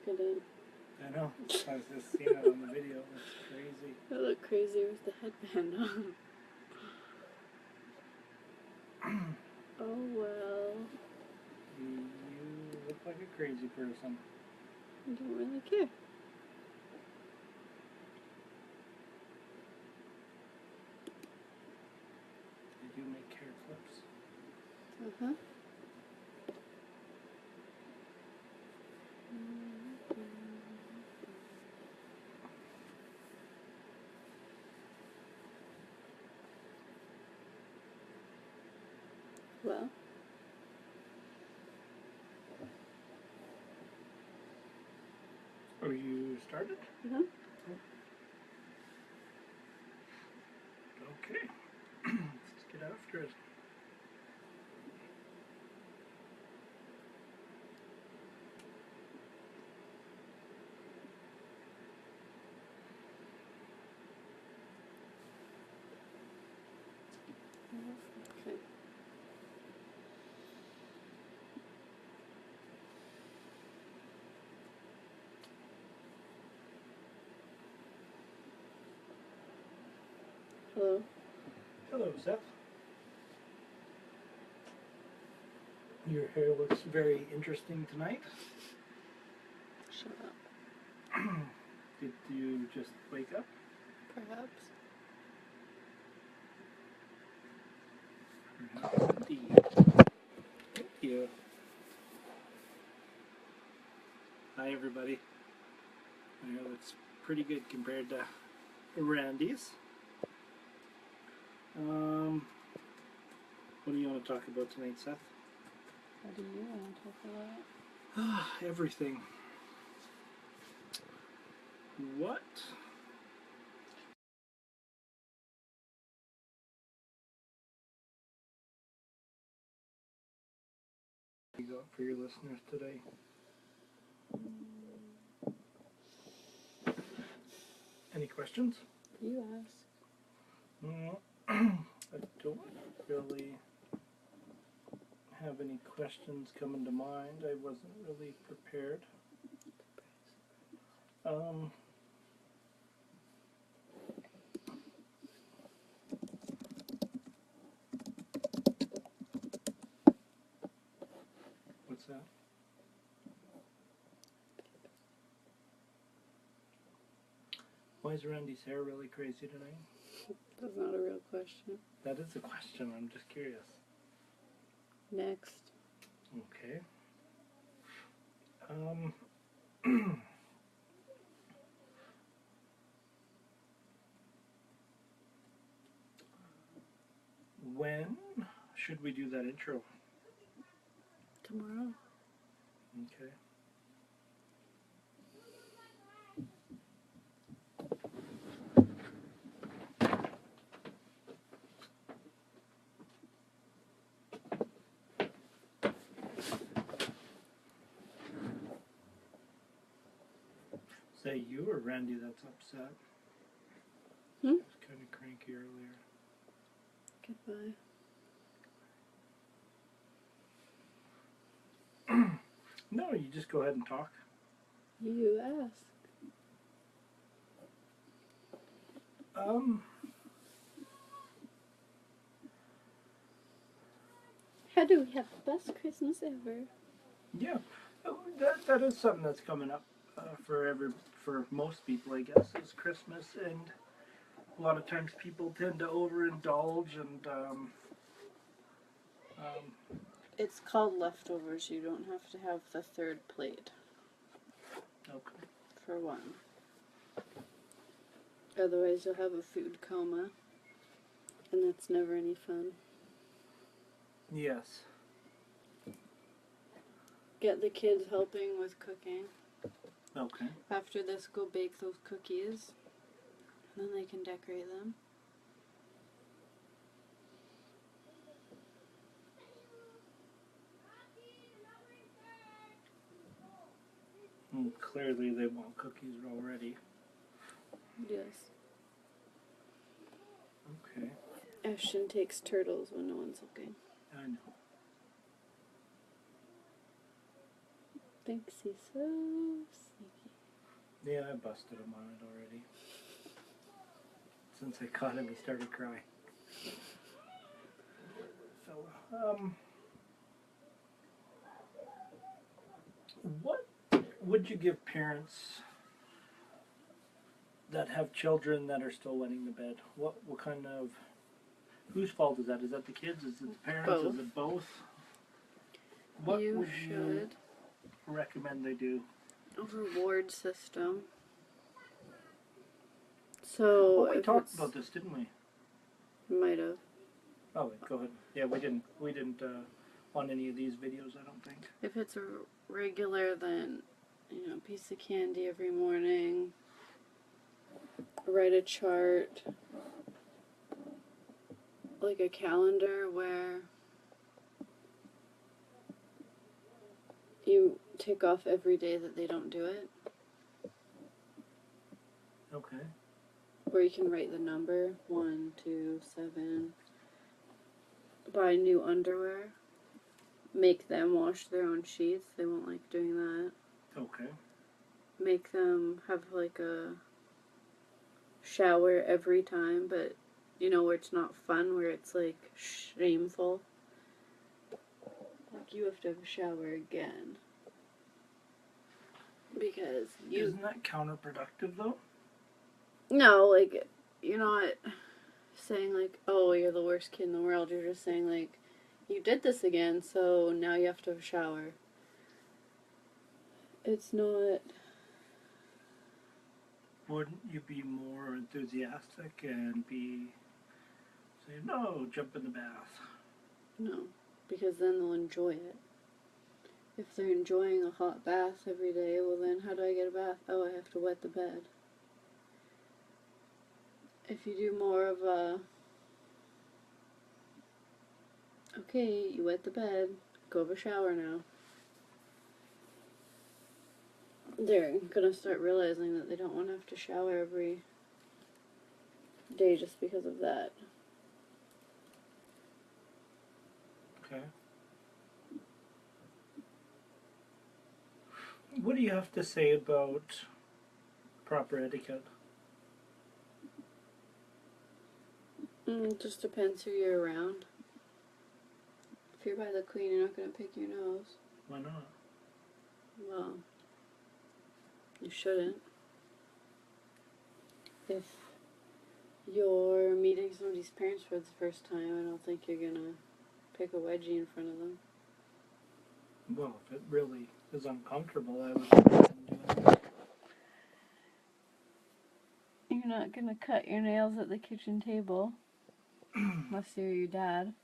it in. I know. I was just seeing it on the video. It's crazy. I look crazy with the headband on. Oh well. You look like a crazy person. I don't really care. They do make hair clips. Uh-huh. Well. Oh, you started? Uh-huh. Okay. Let's get after it. Okay. Hello. Hello, Seth. Your hair looks very interesting tonight. Shut up. Did you just wake up? Perhaps. Perhaps indeed. Thank you. Hi, everybody. My hair looks pretty good compared to Randy's. What do you want to talk about tonight, Seth? What do you want to talk about? Everything. What? You got for your listeners today? Any questions? You ask. I don't really have any questions coming to mind. I wasn't really prepared. What's that? Why is Randy's hair really crazy tonight? That's not a real question. That is a question. I'm just curious. Next. Okay. When should we do that intro? Tomorrow. Okay. Say you or Randy that's upset? Hmm? I was kind of cranky earlier. Goodbye. No, you just go ahead and talk. You ask. How do we have the best Christmas ever? Yeah, that is something that's coming up for most people, I guess, is Christmas, and a lot of times people tend to overindulge and It's called leftovers. You don't have to have the third plate. okay. For one. Otherwise you'll have a food coma. And that's never any fun. Yes. Get the kids helping with cooking. Okay. After this, go bake those cookies. And then they can decorate them. Clearly they want cookies already. Yes. Okay. Ashton takes turtles when no one's looking. I know. Thinks he's so Yeah, I busted him on it already. Since I caught him, he started crying. So, what would you give parents that have children that are still wetting the bed? What kind of, whose fault is that? Is that the kids? Is it the parents? Both. Is it both? What You would should. you recommend they do? A reward system. So We talked about this, didn't we? Might have. Oh, wait, go ahead. Yeah, we didn't on any of these videos, I don't think. If it's a regular, then, a piece of candy every morning. Write a chart. Like a calendar where you take off every day that they don't do it. Okay. Or you can write the number 1, 2, 7. Buy new underwear. Make them wash their own sheets. They won't like doing that. Okay. Make them have like a shower every time, but where it's not fun, where it's like shameful. Like you have to have a shower again. Because Isn't that counterproductive though? No, like, you're not saying like, oh, you're the worst kid in the world. You're just saying like, you did this again, so now you have to have a shower. It's not... Wouldn't you be more enthusiastic and be saying, no, jump in the bath? No, because then they'll enjoy it. If they're enjoying a hot bath every day, well then how do I get a bath? Oh, I have to wet the bed. If you do more of a, okay, you wet the bed, go have a shower now. They're gonna start realizing that they don't want to have to shower every day just because of that. Okay. What do you have to say about proper etiquette? It just depends who you're around. If you're by the queen, you're not gonna pick your nose. Why not? Well, you shouldn't. If you're meeting somebody's parents for the first time, I don't think you're gonna pick a wedgie in front of them. Well, if it really is uncomfortable, I would recommend doing it. You're not gonna cut your nails at the kitchen table. Unless you're your dad.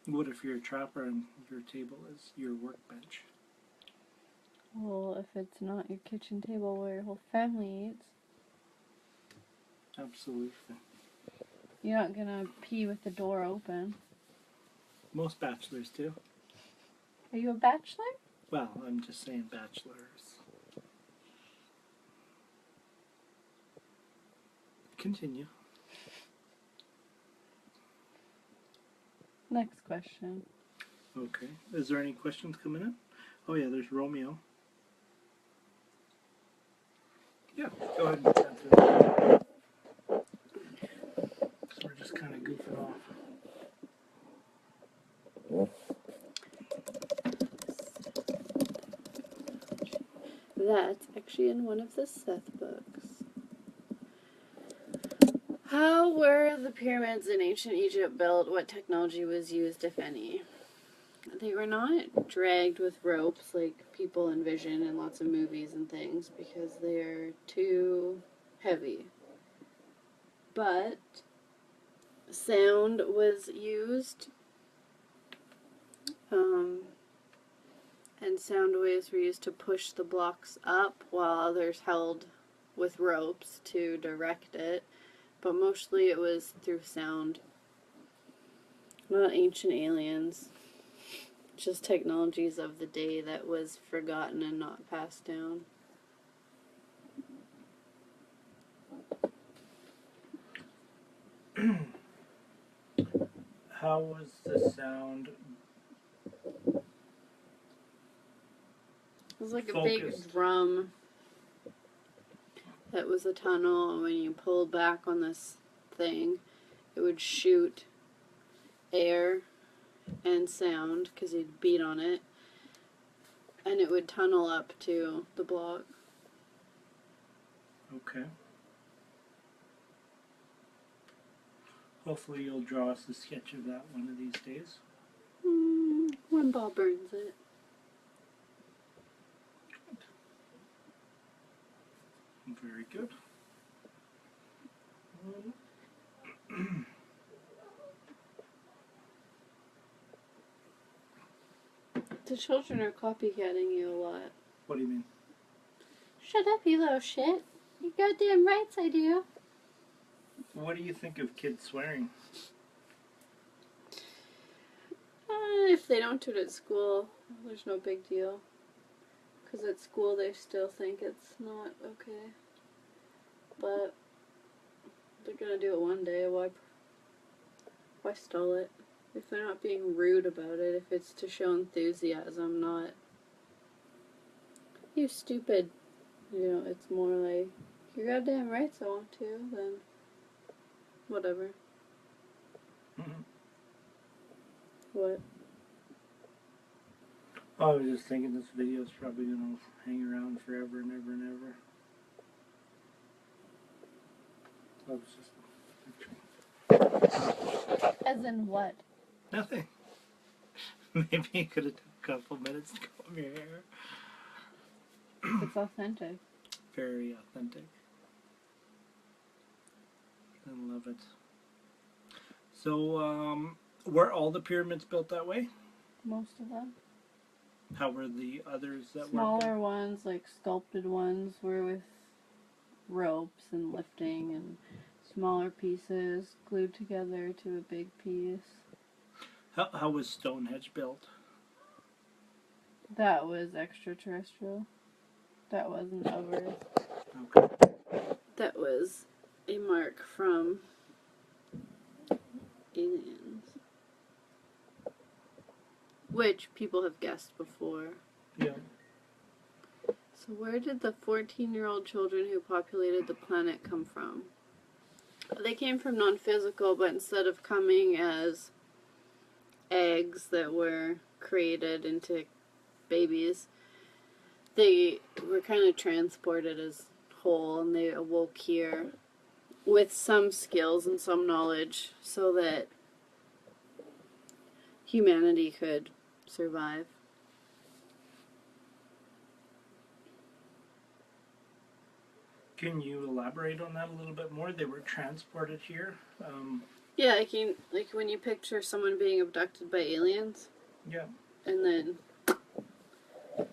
What if you're a trapper and your table is your workbench? Well, if it's not your kitchen table where your whole family eats. Absolutely. You're not gonna pee with the door open. Most bachelors do. Are you a bachelor? Well, I'm just saying bachelors. Continue. Next question. Okay. Is there any questions coming in? Oh yeah, there's Romeo. Yeah, go ahead and answer that. So we're just kind of goofing off. That's actually in one of the Seth books. How were the pyramids in ancient Egypt built? What technology was used, if any? They were not dragged with ropes like people envision in lots of movies and things because they're too heavy. But sound was used, and sound waves were used to push the blocks up while others held with ropes to direct it. But mostly it was through sound. Not ancient aliens. Just technologies of the day that was forgotten and not passed down. How was the sound? It was like a Focused. big drum that was a tunnel, and when you pulled back on this thing, it would shoot air and sound because you'd beat on it, and it would tunnel up to the block. Okay. Hopefully you'll draw us a sketch of that one of these days. When Bob burns it. Very good. The children are copycatting you a lot. What do you mean? Shut up, you little shit. You goddamn rights I do. What do you think of kids swearing? If they don't do it at school, there's no big deal. Because at school they still think it's not okay. But they're gonna do it one day. Why stall it? If they're not being rude about it, if it's to show enthusiasm, not you stupid. You know, it's more like your goddamn rights I want to, then whatever. Mm-hmm. What? I was just thinking this video is probably going to hang around forever and ever and ever. That was just As in what? nothing. Maybe you could have took a couple minutes to comb your hair. It's authentic. Very authentic. I love it. So, were all the pyramids built that way? Most of them. How were the others that were Smaller ones, like sculpted ones, were with ropes and lifting, and smaller pieces glued together to a big piece. How was Stonehenge built? That was extraterrestrial. That wasn't of Earth. Okay. That was a mark from aliens. Which people have guessed before. Yeah. So where did the 14-year-old children who populated the planet come from? They came from non-physical, but instead of coming as eggs that were created into babies, they were kind of transported as whole, and they awoke here with some skills and some knowledge so that humanity could survive. Can you elaborate on that a little bit more? They were transported here? Yeah, like when you picture someone being abducted by aliens. Yeah. And then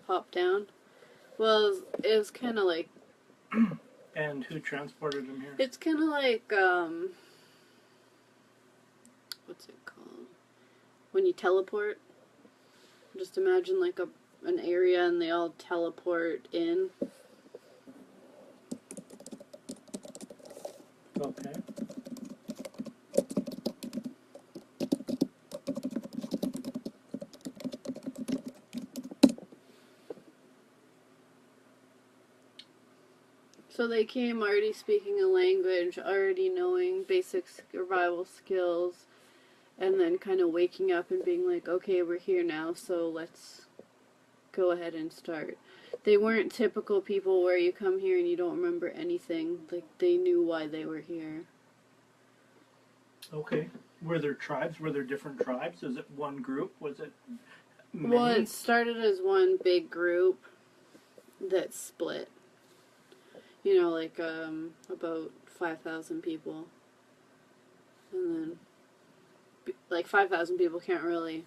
pop down. Well, it was kind of like... And who transported them here? It's kind of like, what's it called? When you teleport. Just imagine like an area and they all teleport in. Okay. So they came already speaking a language, already knowing basic survival skills, and then kind of waking up and being like, okay, we're here now, so let's go ahead and start. They weren't typical people where you come here and you don't remember anything. Like, they knew why they were here. Okay. Were there tribes? Were there different tribes? Is it one group? Was it many? Well, it started as one big group that split. You know, like, about 5,000 people. And then, like, 5,000 people can't really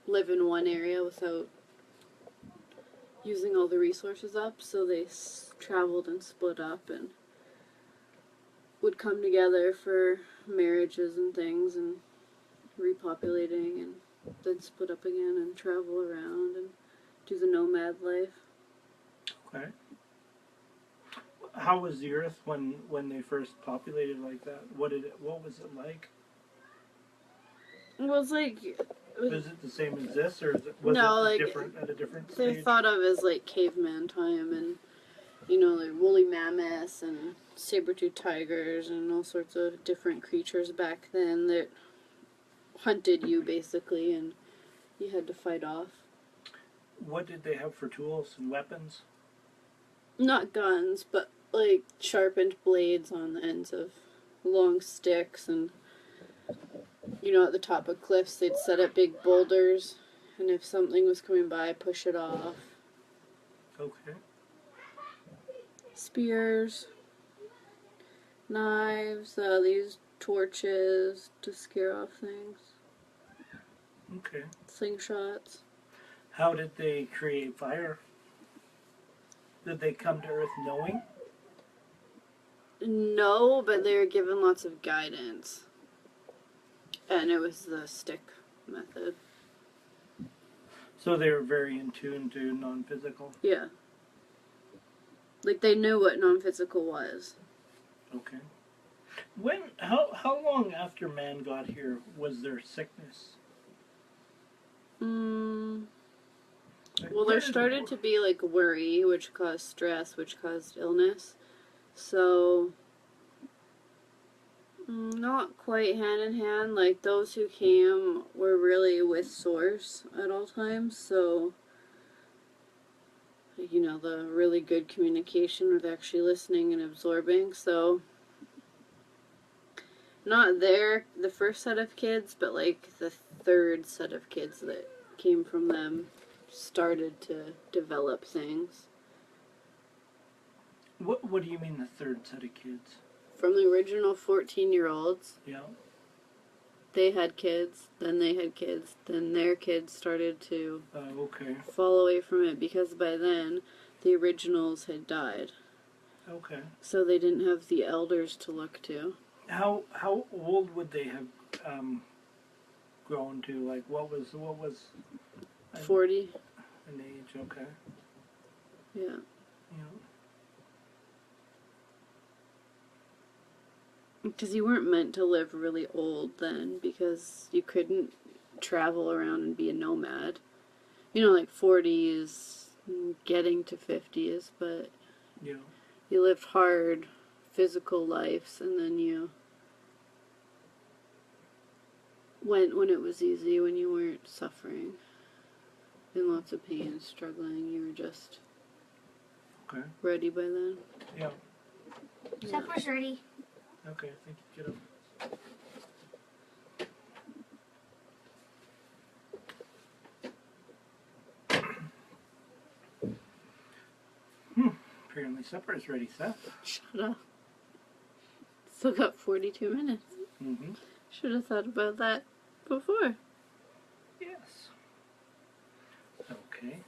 live in one area without using all the resources up, so they traveled and split up and would come together for marriages and things and repopulating, and then split up again and travel around and do the nomad life. Okay. How was the Earth when they first populated like that? What was it like? It was like... Was it the same as this, or was No, it like, different at a different They're stage? thought of as like caveman time, and hippopotamus and saber-toothed tigers and all sorts of different creatures back then that hunted you, basically, and you had to fight off. What did they have for tools and weapons? Not guns, but, like, sharpened blades on the ends of long sticks, and, you know, at the top of cliffs, they'd set up big boulders, and if something was coming by, push it off. Okay. Spears, knives, they used torches to scare off things, Okay. slingshots. How did they create fire? Did they come to Earth knowing? No, but they were given lots of guidance. And it was the stick method. So they were very in tune to non-physical? Yeah. Like, they knew what non-physical was. Okay. How long after man got here was there sickness? Well, there started to be, like, worry, which caused stress, which caused illness. So, not quite hand in hand. Like, those who came were really with Source at all times. So, you know, the really good communication with actually listening and absorbing. So, not the first set of kids, but, like, the third set of kids that came from them started to develop things. What do you mean the third set of kids? From the original 14-year-olds, Yeah. they had kids, then they had kids, then their kids started to Okay. fall away from it because by then the originals had died. Okay. So they didn't have the elders to look to. How old would they have grown to? Like what was 40. an age? Okay. Yeah. Yeah. Because you weren't meant to live really old then, because you couldn't travel around and be a nomad. You know, like 40 is getting to 50s, but Yeah. you lived hard physical lives, and then you went when it was easy, when you weren't suffering in lots of pain, struggling. You were just Okay. ready by then. Yeah. Supper's ready. Okay. Thank you. Get up. Apparently supper is ready, Seth. Shut up. Still got 42 minutes. Mm-hmm. Should have thought about that before. Yes. Okay.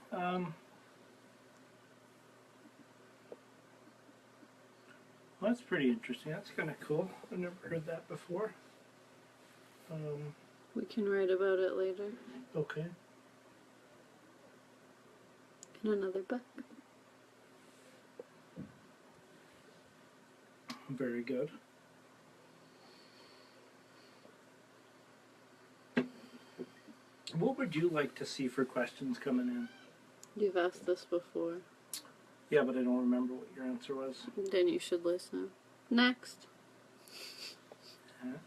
Well, that's pretty interesting. That's kind of cool. I've never heard that before. We can write about it later Okay. in another book. Very good. What would you like to see for questions coming in? You've asked this before. Yeah, but I don't remember what your answer was. Then you should listen. Next. Huh?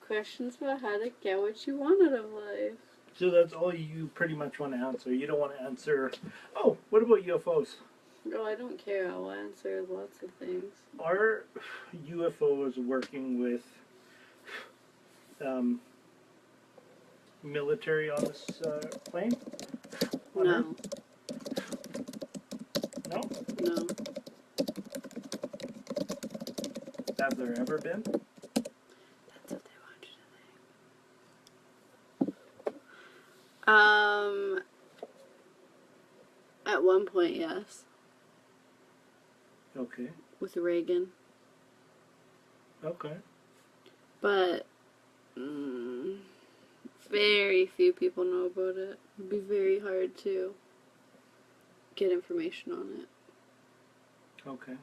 Questions about how to get what you want out of life. So that's all you pretty much want to answer. You don't want to answer, oh, what about UFOs? No, I don't care. I'll answer lots of things. Are UFOs working with military on this plane? On No. Earth? No? No. Have there ever been? That's what they want you to think. At one point, yes. Okay. With Reagan. Okay. But very few people know about it. It'd be very hard to get information on it. Okay.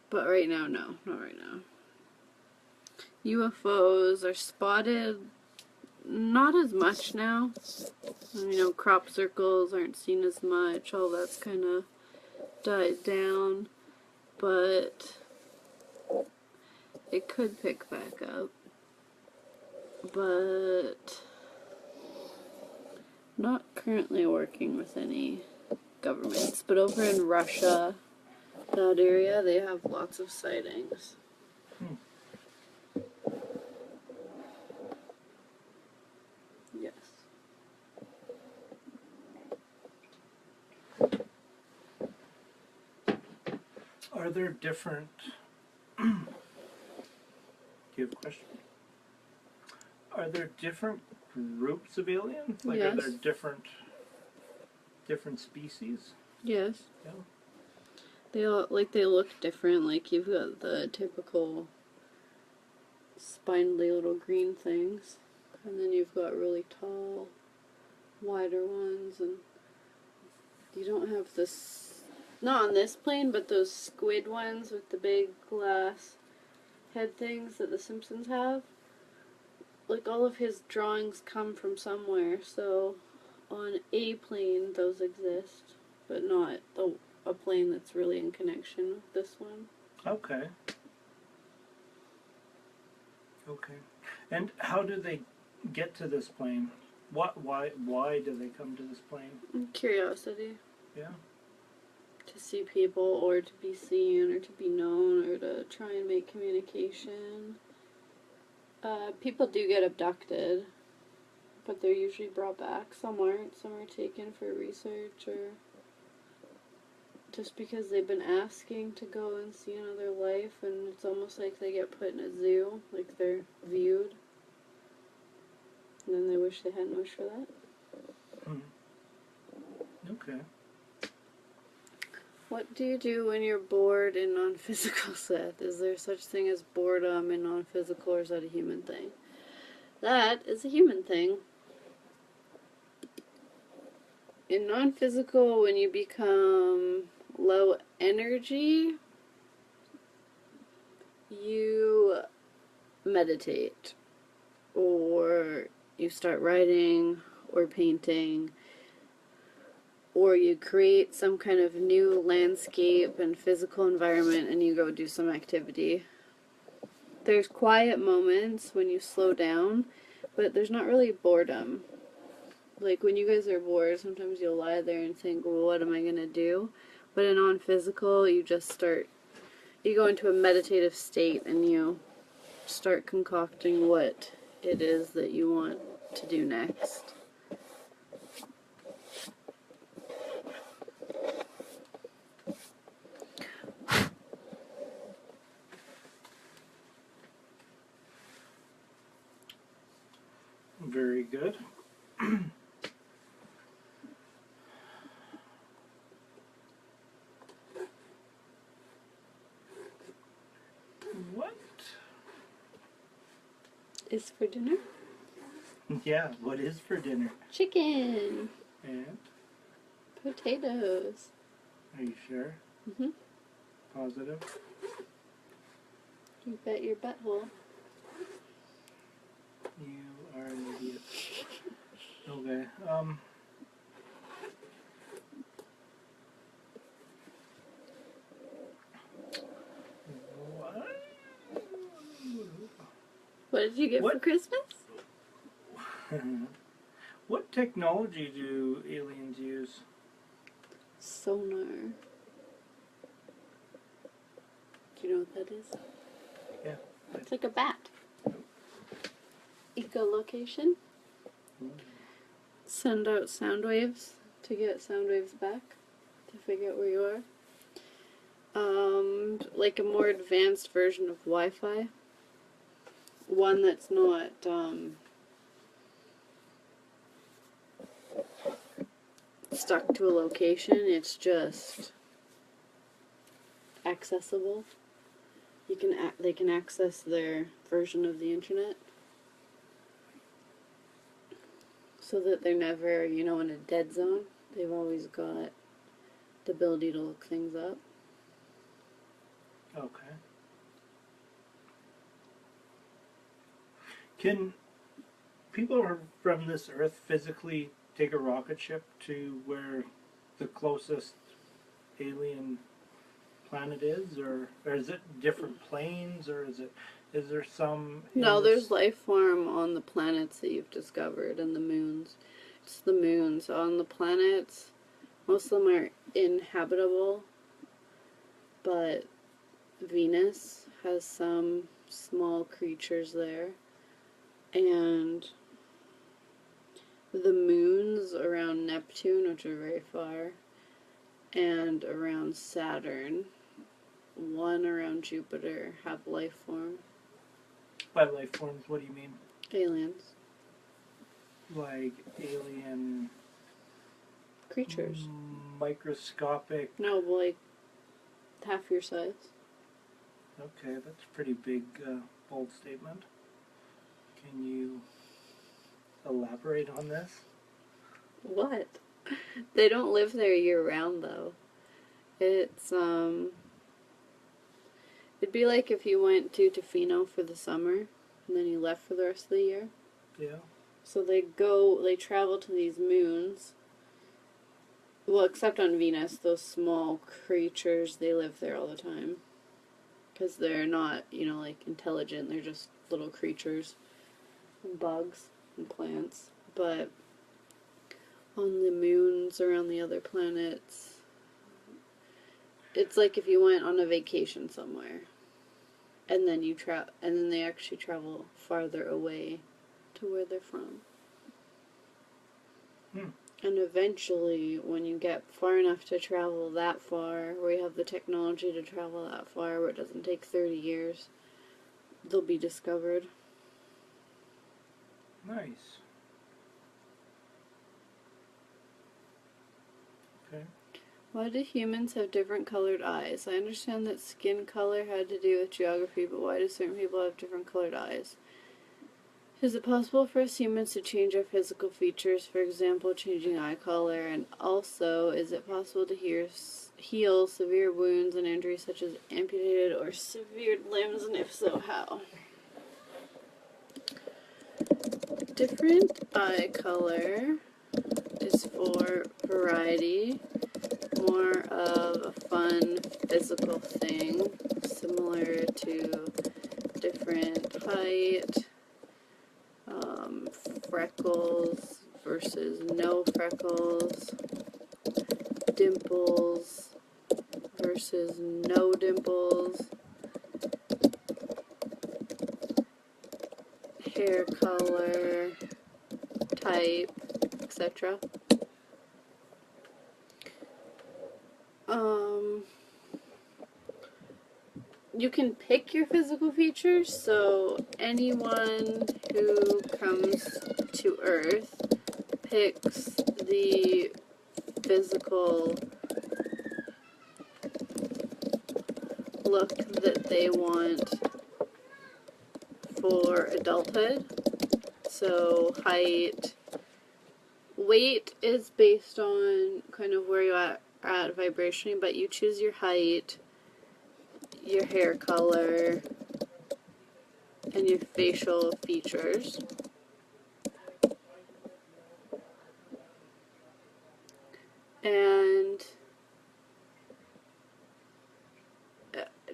But right now, no. Not right now. UFOs are spotted not as much now, You know, crop circles aren't seen as much. All that's kind of died down. But it could pick back up. But not currently working with any governments. But over in Russia, that area, they have lots of sightings. Yes. Are there different... Do you have a question? Are there different groups of aliens? Like, Yes. are there different species? Yes. Yeah. They all, like, they look different. Like, you've got the typical spindly little green things, and then you've got really tall, wider ones, and you don't have this, not on this plane, but those squid ones with the big glass head things that the Simpsons have. Like, all of his drawings come from somewhere, so on a plane those exist, but not a plane that's really in connection with this one. Okay. Okay. And how do they get to this plane? Why do they come to this plane? Curiosity. Yeah. To see people, or to be seen, or to be known, or to try and make communication. People do get abducted, but they're usually brought back. Some aren't. Some are taken for research, or just because they've been asking to go and see another life, and it's almost like they get put in a zoo, like they're viewed, and then they wish they hadn't wished for that. Okay. What do you do when you're bored in non-physical, Seth? Is there such thing as boredom in non-physical, or is that a human thing? That is a human thing. In non-physical, when you become low energy, you meditate, or you start writing, or painting, or you create some kind of new landscape and physical environment and you go do some activity. There's quiet moments when you slow down, but there's not really boredom. Like, when you guys are bored, sometimes you'll lie there and think, well, what am I going to do? But in non-physical, you go into a meditative state and you start concocting what it is that you want to do next. Very good. What? Is for dinner? Yeah, what is for dinner? Chicken. And? Potatoes. Are you sure? Mhm. Positive? You bet your butthole. You are an idiot. Okay. What did you get for Christmas? What technology do aliens use? Sonar. Do you know what that is? Yeah. It's like a bat. Echolocation. Send out sound waves to get sound waves back to figure out where you are. Like a more advanced version of Wi-Fi. One that's not stuck to a location. It's just accessible. They can access their version of the internet, so that they're never, in a dead zone. They've always got the ability to look things up. Okay. Can people from this earth physically take a rocket ship to where the closest alien planet is, or is it different planes, or is there some? No, there's life form on the planets that you've discovered and the moons. It's the moons. On the planets, most of them are inhabitable, but Venus has some small creatures there. And the moons around Neptune, which are very far, and around Saturn, one around Jupiter, have life form. By life forms, what do you mean? Aliens. Like alien Creatures. microscopic. No, like half your size. Okay, that's a pretty big, bold statement. Can you elaborate on this? What? They don't live there year round though. It's it'd be like if you went to Tofino for the summer and then you left for the rest of the year. Yeah. So they travel to these moons. Well, except on Venus, those small creatures, they live there all the time. Because they're not, like intelligent, they're just little creatures. And bugs and plants. But on the moons around the other planets, it's like if you went on a vacation somewhere. And then and then they actually travel farther away to where they're from. And eventually, when you get far enough to travel that far, where you have the technology to travel that far, where it doesn't take 30 years, they'll be discovered. Nice. Okay. Why do humans have different colored eyes? I understand that skin color had to do with geography, but why do certain people have different colored eyes? Is it possible for us humans to change our physical features, for example, changing eye color? And also, is it possible to heal severe wounds and injuries such as amputated or severed limbs, and if so, how? Different eye color is for variety, more of a fun physical thing, similar to different height, freckles versus no freckles, dimples versus no dimples, hair color, type, etc. You can pick your physical features, so anyone who comes to Earth picks the physical look that they want for adulthood. So height, weight is based on kind of where you are at vibrationally, but you choose your height, your hair color, and your facial features. And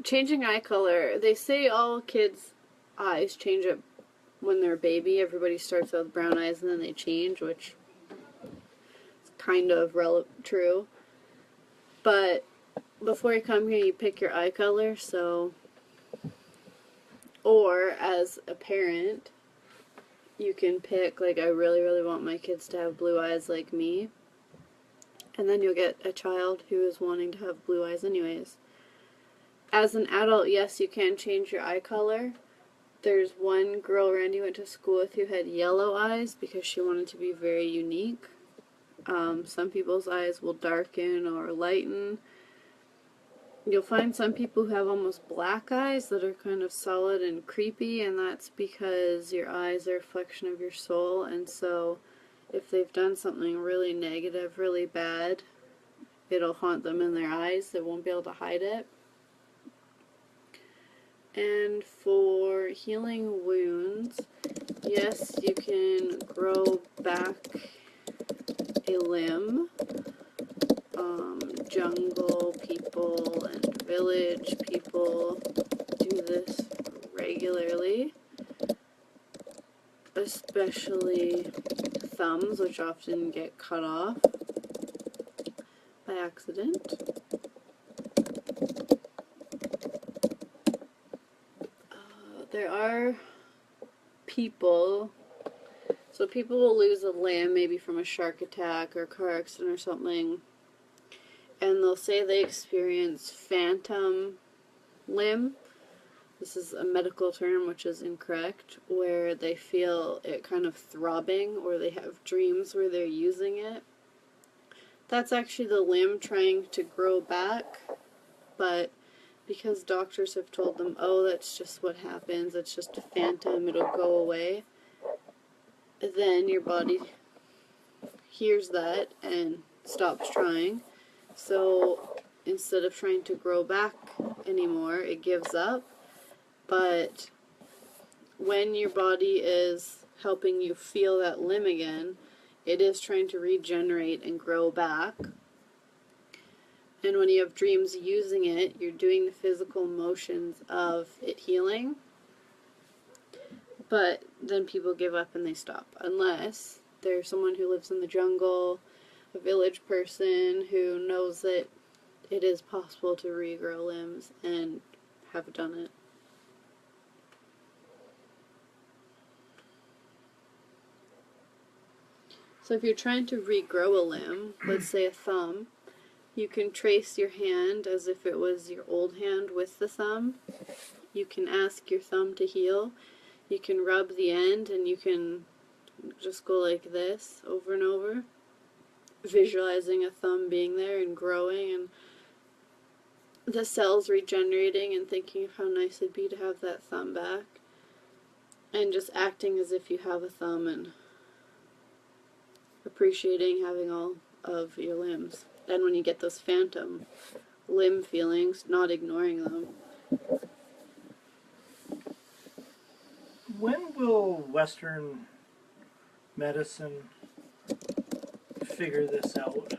changing eye color, they say all kids' eyes change up when they're a baby. Everybody starts out with brown eyes and then they change, which is kind of true. But before you come here, you pick your eye color, so, or as a parent, you can pick, like, I really, really want my kids to have blue eyes like me, and then you'll get a child who is wanting to have blue eyes anyways. As an adult, yes, you can change your eye color. There's one girl Randy went to school with who had yellow eyes because she wanted to be very unique. Some people's eyes will darken or lighten. You'll find some people who have almost black eyes that are kind of solid and creepy, and that's because your eyes are a reflection of your soul, and so if they've done something really negative, really bad, it'll haunt them in their eyes. They won't be able to hide it. And for healing wounds, yes, you can grow back a limb. Jungle people and village people do this regularly, especially thumbs, which often get cut off by accident. There are people, so people will lose a limb maybe from a shark attack or a car accident or something, and they'll say they experience phantom limb. This is a medical term which is incorrect, where they feel it kind of throbbing, or they have dreams where they're using it. That's actually the limb trying to grow back, but because doctors have told them, oh, that's just what happens, it's just a phantom, it'll go away, then your body hears that and stops trying. So instead of trying to grow back anymore, it gives up. But when your body is helping you feel that limb again, it is trying to regenerate and grow back. And when you have dreams using it, you're doing the physical motions of it healing. But then people give up and they stop. Unless there's someone who lives in the jungle, a village person who knows that it is possible to regrow limbs and have done it. So if you're trying to regrow a limb, let's say a thumb, you can trace your hand as if it was your old hand with the thumb. You can ask your thumb to heal. You can rub the end and you can just go like this over and over, visualizing a thumb being there and growing and the cells regenerating and thinking of how nice it'd be to have that thumb back. And just acting as if you have a thumb and appreciating having all of your limbs. Then when you get those phantom limb feelings, not ignoring them. When will Western medicine figure this out?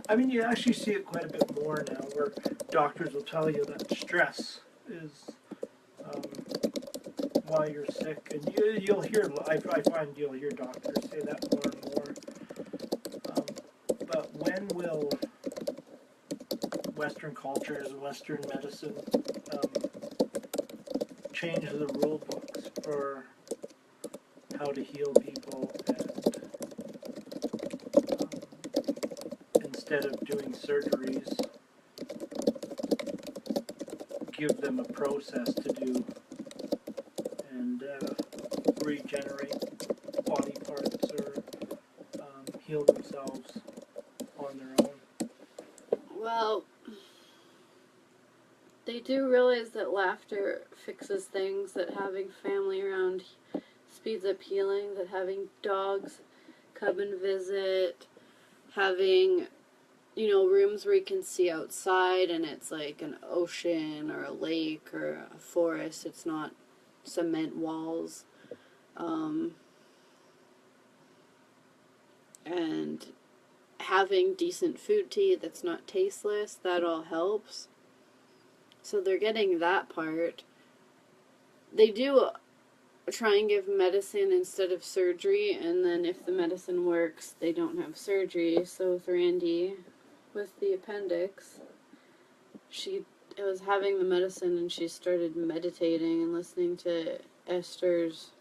I mean, you actually see it quite a bit more now, where doctors will tell you that stress is why you're sick, and you'll hear. I find you'll hear doctors say that more and more. But when will Western cultures, Western medicine, change the rule books for how to heal people, and instead of doing surgeries, give them a process to do and regenerate body parts or heal themselves on their own? Well, they do realize that laughter fixes things, that having family around speeds up healing, that having dogs come and visit, having, rooms where you can see outside and it's like an ocean or a lake or a forest, it's not cement walls, and having decent food to eat that's not tasteless, that all helps. So they're getting that part. They do try and give medicine instead of surgery, and then if the medicine works, they don't have surgery. So with Randy, with the appendix, she was having the medicine and she started meditating and listening to Esther's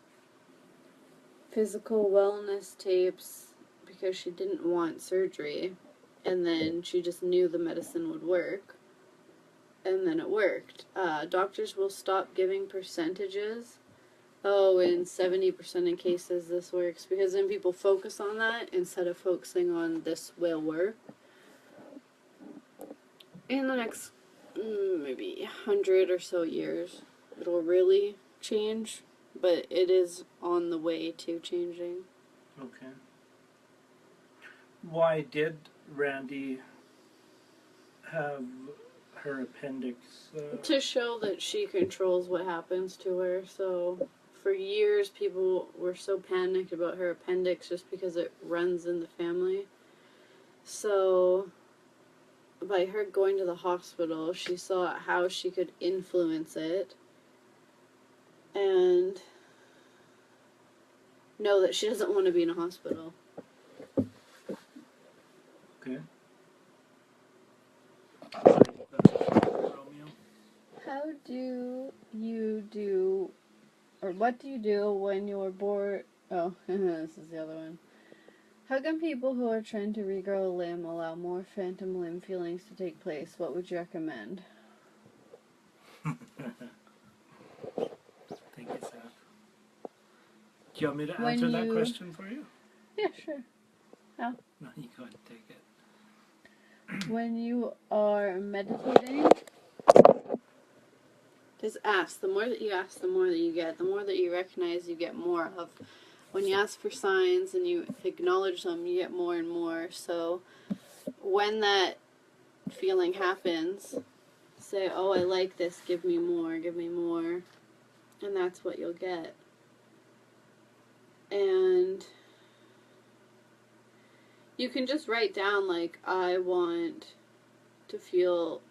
physical wellness tapes because she didn't want surgery, and then she just knew the medicine would work. And then it worked. Doctors will stop giving percentages. Oh, in 70% of cases this works, because then people focus on that instead of focusing on this will work. In the next maybe 100 or so years, it'll really change, but it is on the way to changing. Okay. Why did Randy have her appendix? To show that she controls what happens to her, so for years people were so panicked about her appendix just because it runs in the family. So by her going to the hospital, she saw how she could influence it and know that she doesn't want to be in a hospital. Okay. Romeo. How do you do, or what do you do when you're bored? Oh, this is the other one. How can people who are trying to regrow a limb allow more phantom limb feelings to take place? What would you recommend? Thank you, Seth. Do you want me to answer that question for you? Yeah, sure. No, you go ahead and take it. When you are meditating, just ask. The more that you ask, the more that you get. The more that you recognize, you get more of. When you ask for signs and you acknowledge them, you get more and more. So when that feeling happens, say, oh, I like this, give me more, and that's what you'll get. And you can just write down, like, I want to feel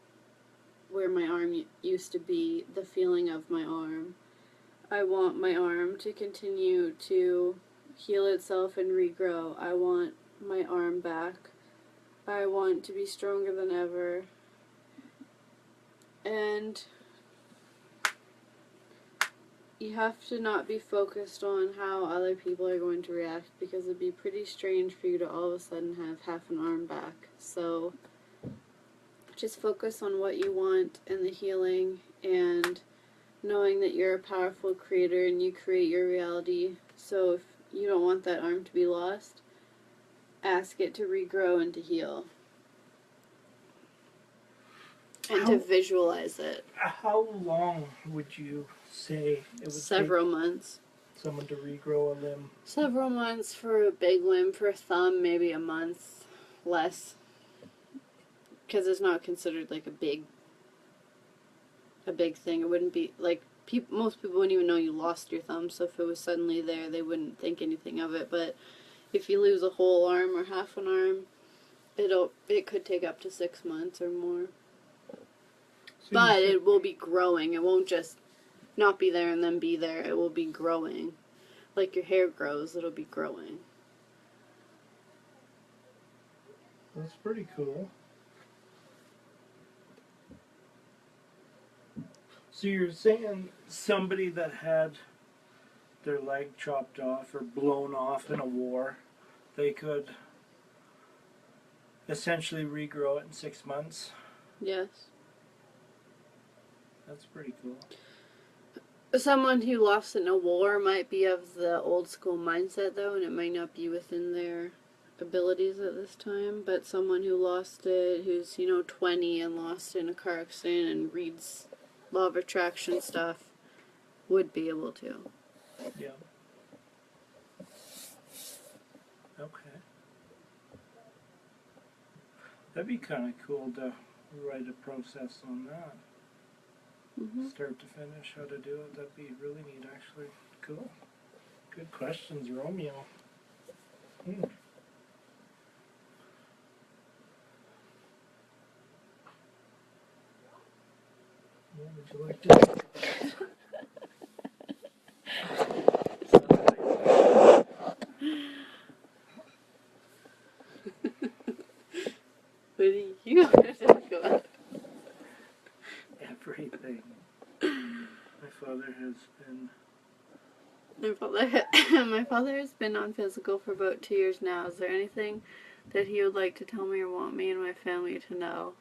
where my arm used to be, the feeling of my arm. I want my arm to continue to heal itself and regrow. I want my arm back. I want to be stronger than ever. And you have to not be focused on how other people are going to react, because it'd be pretty strange for you to all of a sudden have half an arm back. So just focus on what you want and the healing, and knowing that you're a powerful creator and you create your reality. So if you don't want that arm to be lost, ask it to regrow and to heal. And to visualize it. How long would you say it would Several months. Someone to regrow a limb? Several months for a big limb. For a thumb, maybe a month. Less. Because it's not considered like a big thing. It wouldn't be like most people wouldn't even know you lost your thumb, so if it was suddenly there, they wouldn't think anything of it. But if you lose a whole arm or half an arm, it could take up to 6 months or more. So but it will be growing. It won't just not be there and then be there. It will be growing. Like your hair grows, it'll be growing. That's pretty cool. So you're saying somebody that had their leg chopped off or blown off in a war, they could essentially regrow it in 6 months? Yes. That's pretty cool. Someone who lost in a war might be of the old school mindset, though, and it might not be within their abilities at this time. But someone who lost it, who's, 20 and lost in a car accident and reads law of attraction stuff, would be able to. Yeah. Okay. That'd be kind of cool to write a process on that. Mm-hmm. Start to finish, how to do it. That'd be really neat, actually. Cool. Good questions, Romeo. What would you like to do? What do you want to talk about? Everything. My father has been... My father has been on physical for about 2 years now. Is there anything that he would like to tell me or want me and my family to know?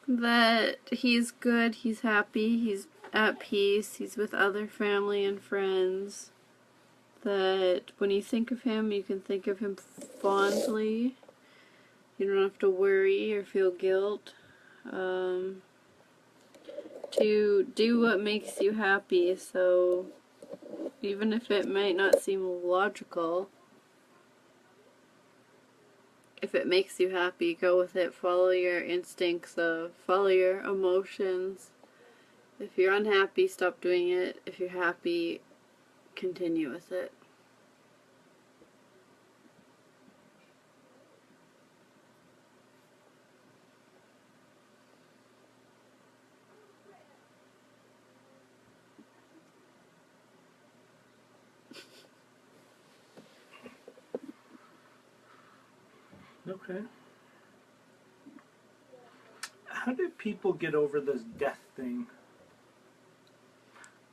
That he's good, he's happy, he's at peace, he's with other family and friends. That when you think of him, you can think of him fondly. You don't have to worry or feel guilt. To do what makes you happy, so even if it might not seem logical, if it makes you happy, go with it. Follow your instincts, follow your emotions, If you're unhappy, stop doing it. If you're happy, continue with it. Okay. How do people get over this death thing?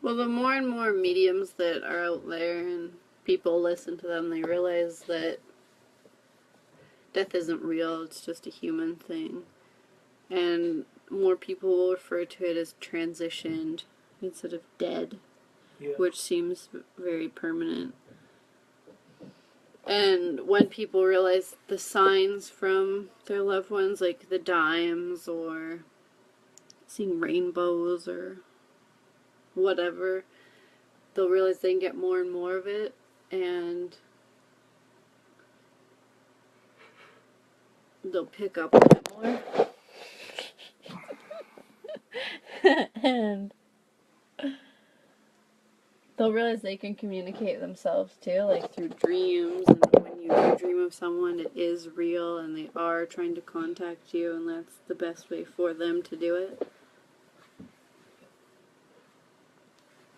Well, the more and more mediums that are out there and people listen to them, they realize that death isn't real, it's just a human thing. And more people will refer to it as transitioned instead of dead, Yeah. which seems very permanent. And when people realize the signs from their loved ones, like the dimes or seeing rainbows or whatever, they'll realize they can get more and more of it, and they'll pick up on it more. And they'll realize they can communicate themselves too, like through dreams, and when you dream of someone, it is real and they are trying to contact you, and that's the best way for them to do it.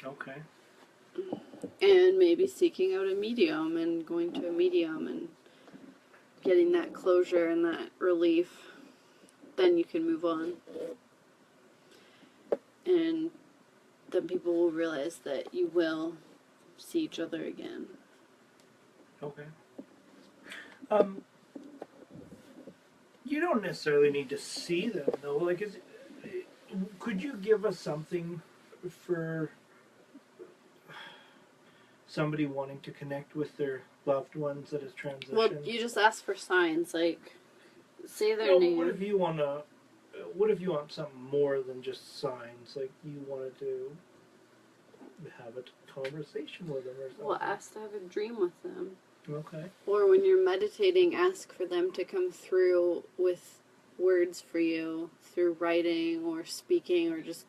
Okay. And maybe seeking out a medium and going to a medium and getting that closure and that relief, then you can move on. And then people will realize that you will see each other again. Okay. You don't necessarily need to see them though. Like, could you give us something for somebody wanting to connect with their loved ones that has transitioned? Well, you just ask for signs, like say their No, name. what if you want to? What if you want something more than just signs? Like you wanted to have a conversation with them or something. Well, ask to have a dream with them. Okay. Or when you're meditating, ask for them to come through with words for you through writing or speaking or just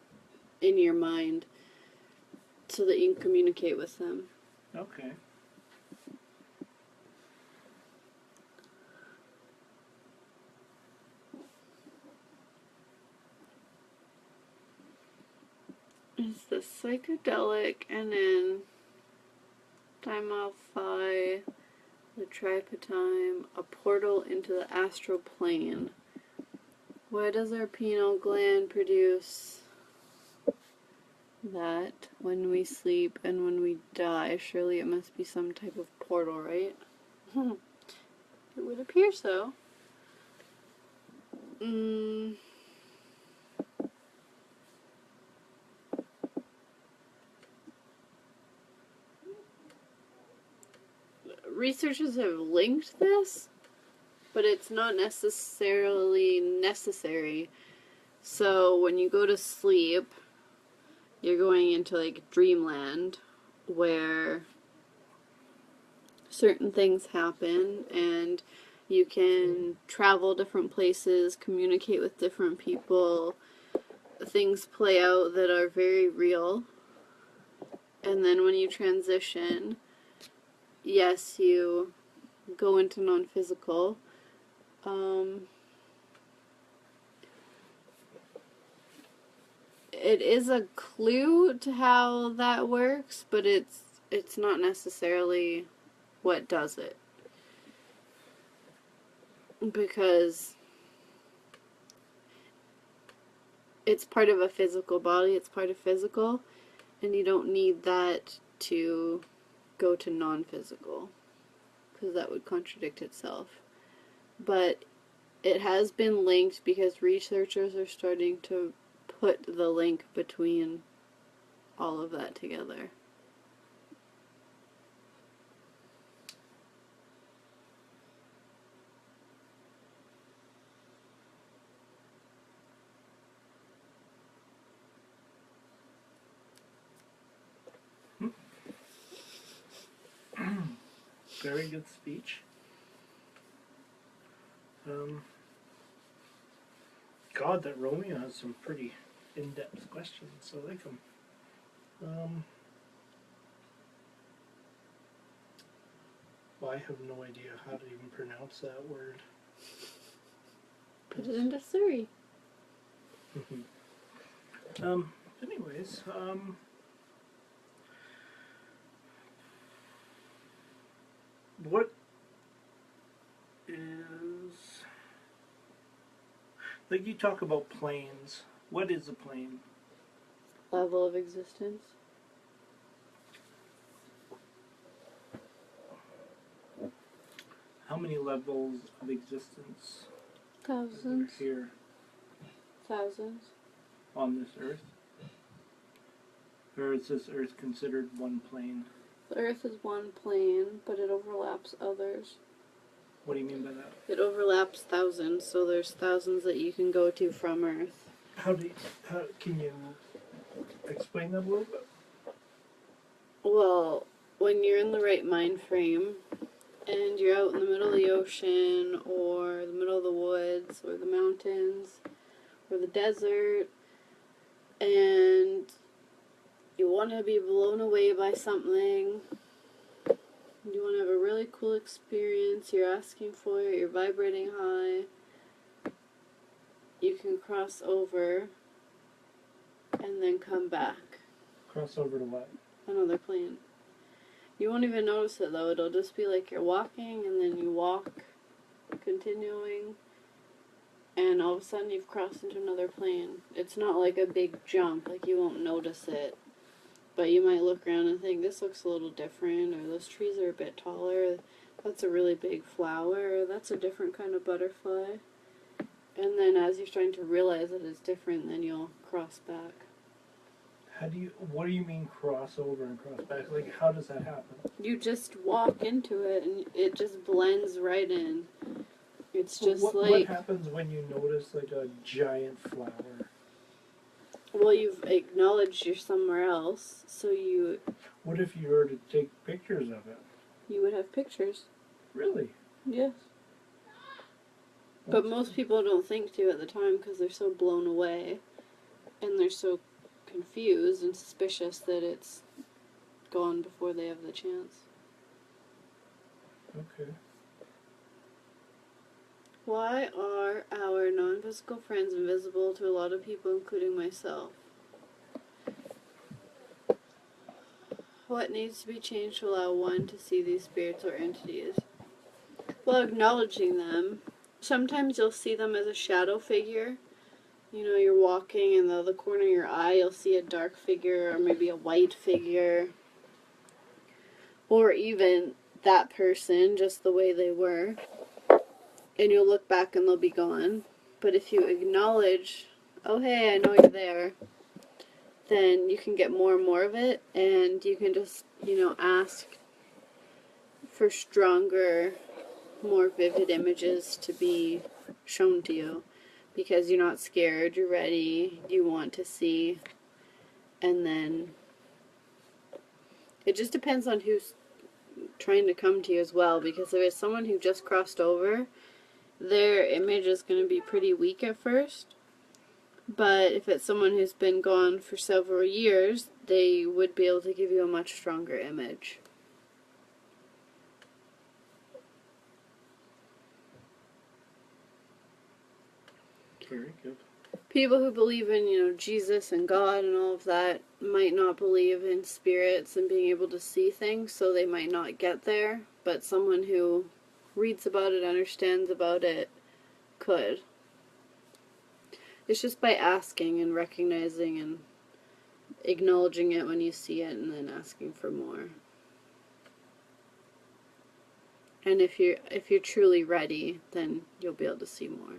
in your mind so that you can communicate with them. Okay. It's the psychedelic, and then Dimorphi, the triptime, a portal into the astral plane. Why does our pineal gland produce that when we sleep and when we die? Surely it must be some type of portal, right? It would appear so. Researchers have linked this, but it's not necessarily necessary. So when you go to sleep, you're going into like dreamland where certain things happen and you can travel different places, communicate with different people, things play out that are very real. And then when you transition, yes, you go into non-physical. It is a clue to how that works, but it's not necessarily what does it. Because it's part of a physical body, it's part of physical, and you don't need that to go to non-physical, because that would contradict itself. But it has been linked because researchers are starting to put the link between all of that together. Very good speech. God, that Romeo has some pretty in-depth questions, so I like them. Well, I have no idea how to even pronounce that word. Put it into Surrey. Anyways, what is, like, you talk about planes. What is a plane? Level of existence. How many levels of existence Thousands. are here Thousands. on this earth? Or is this earth considered one plane? The Earth is one plane, but it overlaps others. What do you mean by that? It overlaps thousands, so there's thousands that you can go to from Earth. How can you explain that a little bit? Well, when you're in the right mind frame, and you're out in the middle of the ocean, or the middle of the woods, or the mountains, or the desert, and you want to be blown away by something, you want to have a really cool experience, you're asking for it, you're vibrating high, you can cross over and then come back. Cross over to what? Another plane. You won't even notice it though, it'll just be like you're walking and then you walk, continuing, and all of a sudden you've crossed into another plane. It's not like a big jump, like you won't notice it. But you might look around and think, this looks a little different, or those trees are a bit taller, that's a really big flower, or that's a different kind of butterfly. And then as you're starting to realize that it's different, then you'll cross back. What do you mean cross over and cross back? Like, how does that happen? You just walk into it and it just blends right in. It's just what happens when you notice like a giant flower? Well, you've acknowledged you're somewhere else, so What if you were to take pictures of it? you would have pictures. Really? Yes. But most people don't think to at the time because they're so blown away and they're so confused and suspicious that it's gone before they have the chance. Okay. Why are our non-physical friends invisible to a lot of people, including myself? What needs to be changed to allow one to see these spirits or entities? Well, acknowledging them. Sometimes you'll see them as a shadow figure. You know, you're walking and in the corner of your eye you'll see a dark figure or maybe a white figure. Or even that person, just the way they were. And you'll look back and they'll be gone. But if you acknowledge, oh hey, I know you're there, then you can get more and more of it, and you can just, ask for stronger, more vivid images to be shown to you. Because you're not scared, you're ready, you want to see, and then it just depends on who's trying to come to you as well, because if it's someone who just crossed over, their image is going to be pretty weak at first. But if it's someone who's been gone for several years, they would be able to give you a much stronger image. Very good. People who believe in, Jesus and God and all of that might not believe in spirits and being able to see things, so they might not get there. But someone who reads about it, understands about it, could. It's just by asking and recognizing and acknowledging it when you see it and then asking for more. And if you're truly ready, then you'll be able to see more.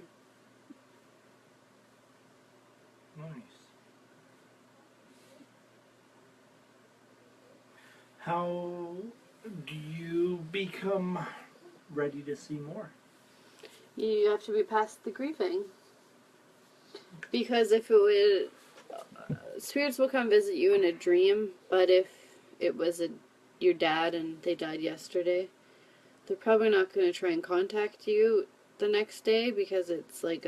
Nice. How do you become ready to see more? You have to be past the grieving. Because if it would, spirits will come visit you in a dream, but if it was your dad and they died yesterday, they're probably not going to try and contact you the next day because it's like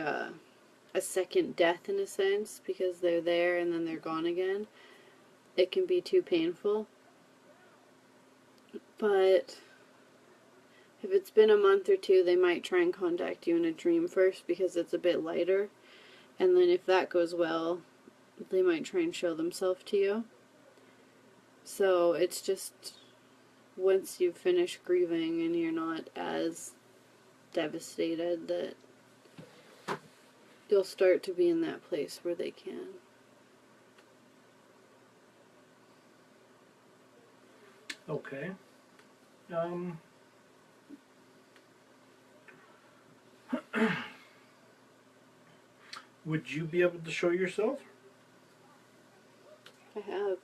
a second death in a sense, because they're there and then they're gone again. It can be too painful. But if it's been a month or two, they might try and contact you in a dream first because it's a bit lighter. And then if that goes well, they might try and show themselves to you. So it's just once you finish grieving and you're not as devastated, that you'll start to be in that place where they can. Okay. Would you be able to show yourself? I have.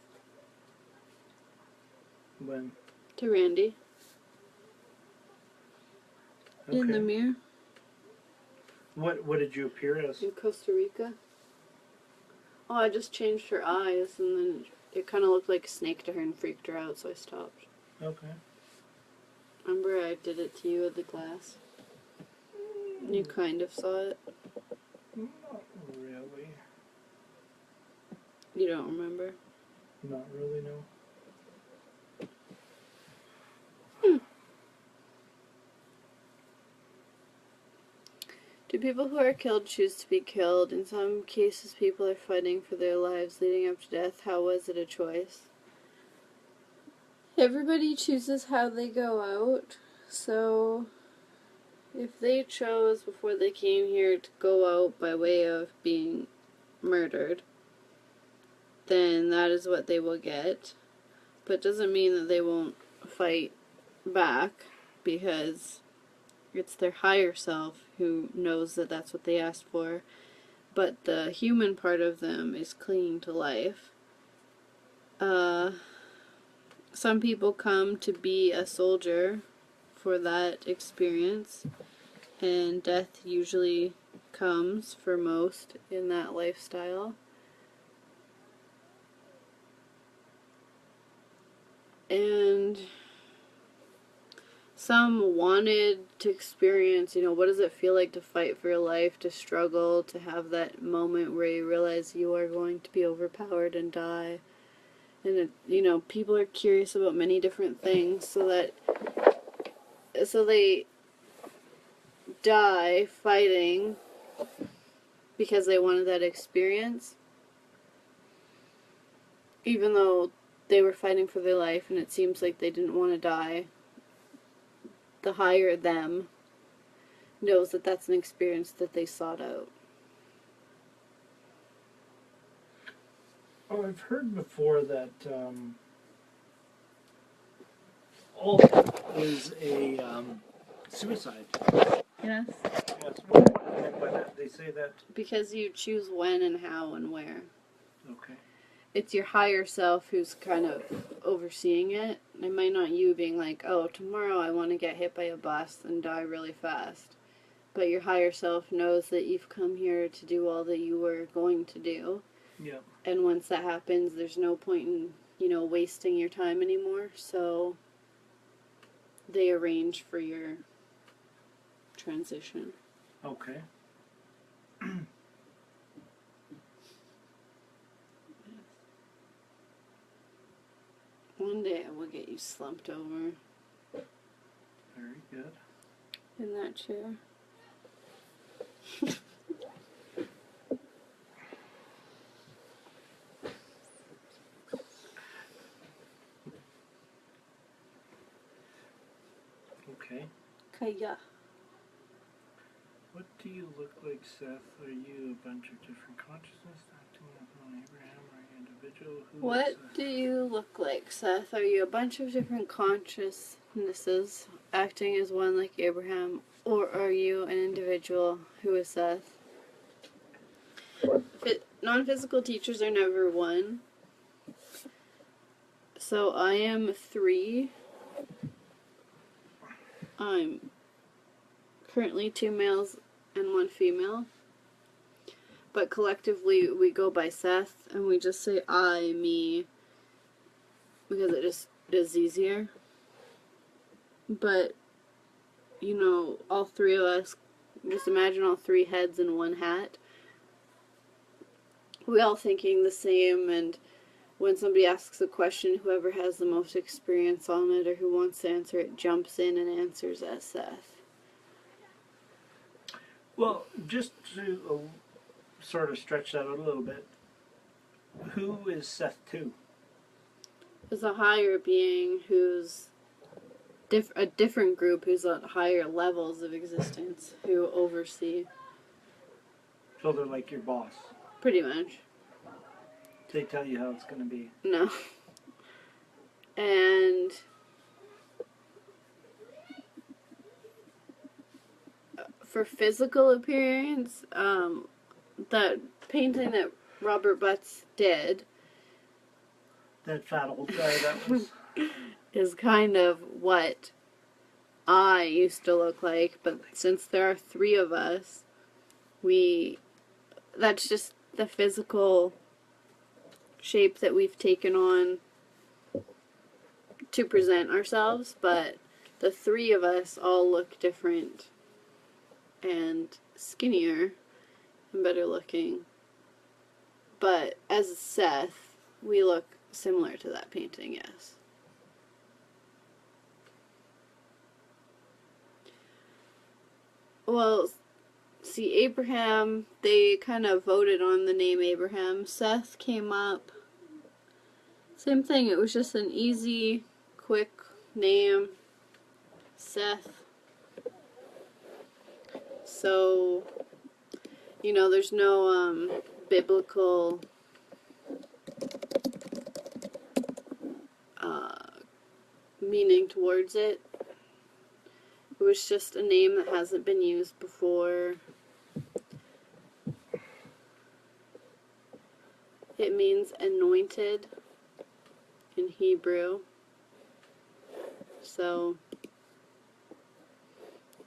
When? To Randy. Okay. In the mirror. What did you appear as? In Costa Rica. Oh, I just changed her eyes, and then it kind of looked like a snake to her and freaked her out, so I stopped. Okay. Remember I did it to you with the glass? You kind of saw it. Not really. You don't remember? Not really, no. Do people who are killed choose to be killed? In some cases, people are fighting for their lives leading up to death. How was it a choice? Everybody chooses how they go out. So, if they chose before they came here to go out by way of being murdered, then that is what they will get. But it doesn't mean that they won't fight back, because it's their higher self who knows that that's what they asked for. But the human part of them is clinging to life. Some people come to be a soldier for that experience, and death usually comes for most in that lifestyle. And some wanted to experience, what does it feel like to fight for your life, to struggle, to have that moment where you realize you are going to be overpowered and die. And, people are curious about many different things, so they die fighting because they wanted that experience, even though they were fighting for their life and it seems like they didn't want to die. The higher them knows that that's an experience that they sought out. Oh, I've heard before that all is a suicide. Yes. Yes. By that, they say that. Because you choose when and how and where. Okay. It's your higher self who's kind of overseeing it. It might not you being like, oh, tomorrow I want to get hit by a bus and die really fast. But your higher self knows that you've come here to do all that you were going to do. Yeah. And once that happens, there's no point in, wasting your time anymore. So they arrange for your transition. Okay. One day I will get you slumped over Very good. in that chair. Okay. Kaya. What do you look like, Seth? Are you a bunch of different consciousness acting as one Abraham, or are you an individual? What do you look like, Seth? Are you a bunch of different consciousnesses acting as one like Abraham, or are you an individual who is Seth? Non-physical teachers are never one. So I am 3. I'm currently 2 males and 1 female. But collectively we go by Seth, and we just say I, me, because it just is easier. But, all 3 of us, just imagine all 3 heads in one hat. we all thinking the same, and when somebody asks a question, whoever has the most experience on it or who wants to answer it jumps in and answers as Seth. Well, just to sort of stretch that out a little bit, who is Seth to? There's a higher being who's a different group who's at higher levels of existence who oversee. So they're like your boss. Pretty much. They tell you how it's going to be. No. And for physical appearance, that painting that Robert Butts did That fat old guy that was. is kind of what I used to look like, but since there are three of us, that's just the physical shape that we've taken on to present ourselves, but the three of us all look different and skinnier and better looking. But as Seth, we look similar to that painting, yes. Well, see, Abraham, they kind of voted on the name Abraham. Seth came up. Same thing, it was just an easy, quick name. Seth. So, there's no biblical meaning towards it. It was just a name that hasn't been used before. It means anointed in Hebrew. So, it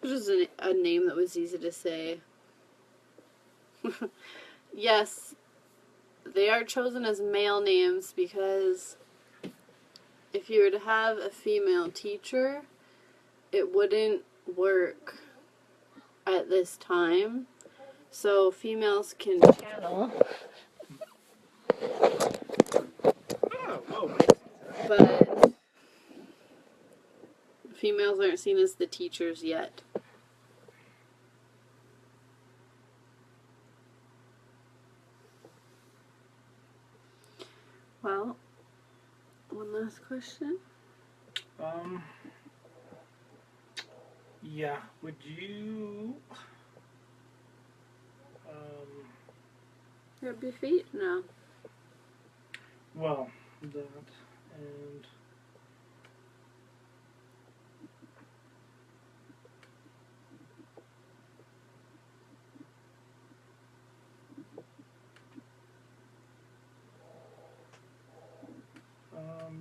was just a name that was easy to say. Yes, they are chosen as male names because if you were to have a female teacher, it wouldn't work at this time. So females can channel. But females aren't seen as the teachers yet. Well, one last question. Yeah. Would you? Rub your feet? No. Well, that and.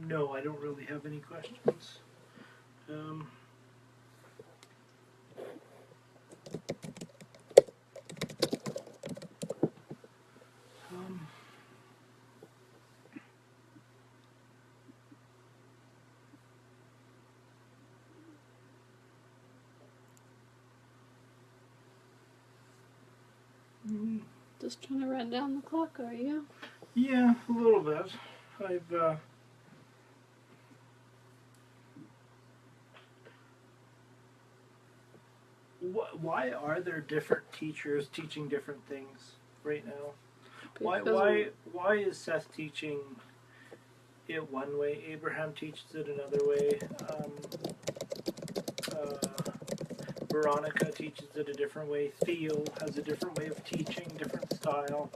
No, I don't really have any questions. Just trying to run down the clock, are you? Yeah, a little bit. I've why are there different teachers teaching different things right now? Why is Seth teaching it one way? Abraham teaches it another way. Veronica teaches it a different way. Theo has a different way of teaching, different style.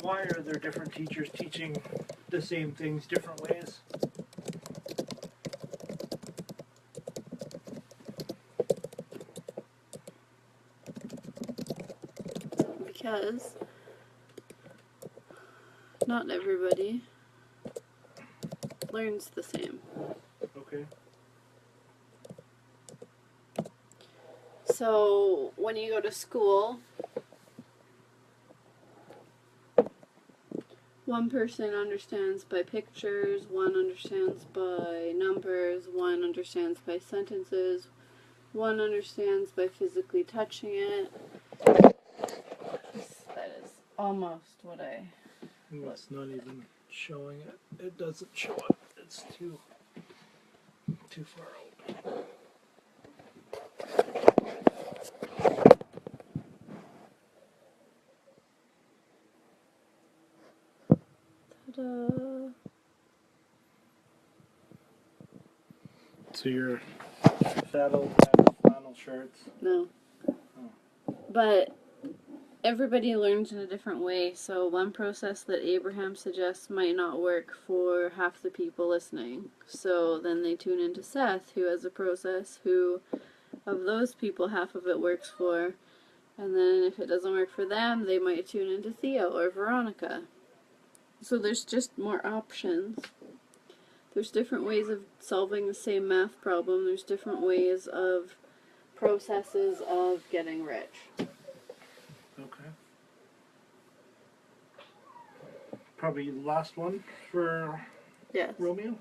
Why are there different teachers teaching the same things different ways? Because not everybody learns the same. Okay. So when you go to school, one person understands by pictures, one understands by numbers, one understands by sentences, One understands by physically touching it. That is almost what I... It's not even showing it. It doesn't show it. It's too far out. Ta-da! So you're fat old man with flannel shirts. No. But everybody learns in a different way, so one process that Abraham suggests might not work for half the people listening. So then they tune into Seth, who has a process who, of those people, half of it works for. And then if it doesn't work for them, they might tune into Theo or Veronica. So there's just more options. There's different ways of solving the same math problem. There's different ways of processes of getting rich. Okay. Probably the last one for Yes. Romeo.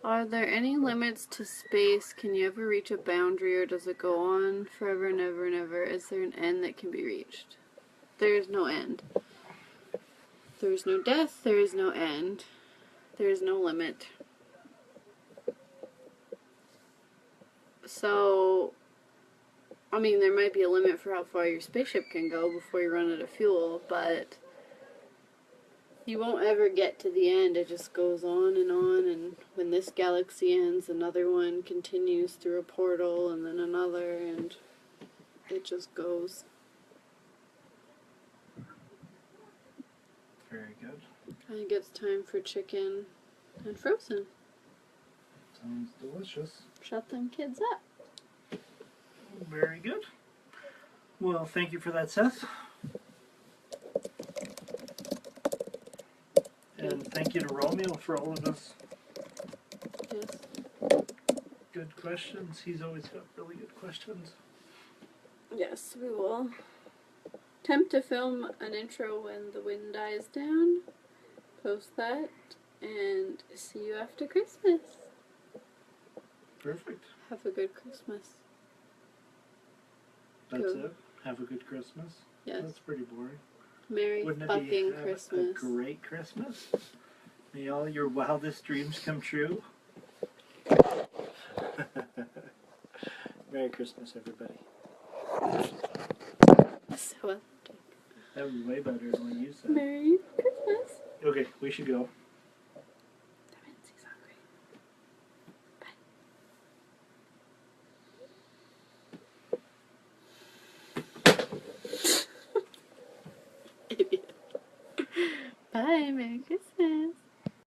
Are there any limits to space? Can you ever reach a boundary, or does it go on forever and ever and ever? Is there an end that can be reached? There is no end. There is no death. There is no end. There is no limit. So, I mean, there might be a limit for how far your spaceship can go before you run out of fuel, but you won't ever get to the end. It just goes on, and when this galaxy ends, another one continues through a portal, and then another, and it just goes. Very good. I think it's time for chicken and frozen. Sounds delicious. Shut them kids up. Very good. Well, thank you for that, Seth. And thank you to Romeo for all of his Yes. good questions. He's always got really good questions. Yes, we will attempt to film an intro when the wind dies down, post that, and see you after Christmas. Perfect. Have a good Christmas. That's Go. it. Have a good Christmas. Yes. That's pretty boring. Merry Wouldn't it fucking be Christmas. a great Christmas? May all your wildest dreams come true. Merry Christmas, everybody. So, That was way better than what you said. Merry Christmas. Okay, we should go. He's hungry. Bye. Idiot. Bye. Merry Christmas.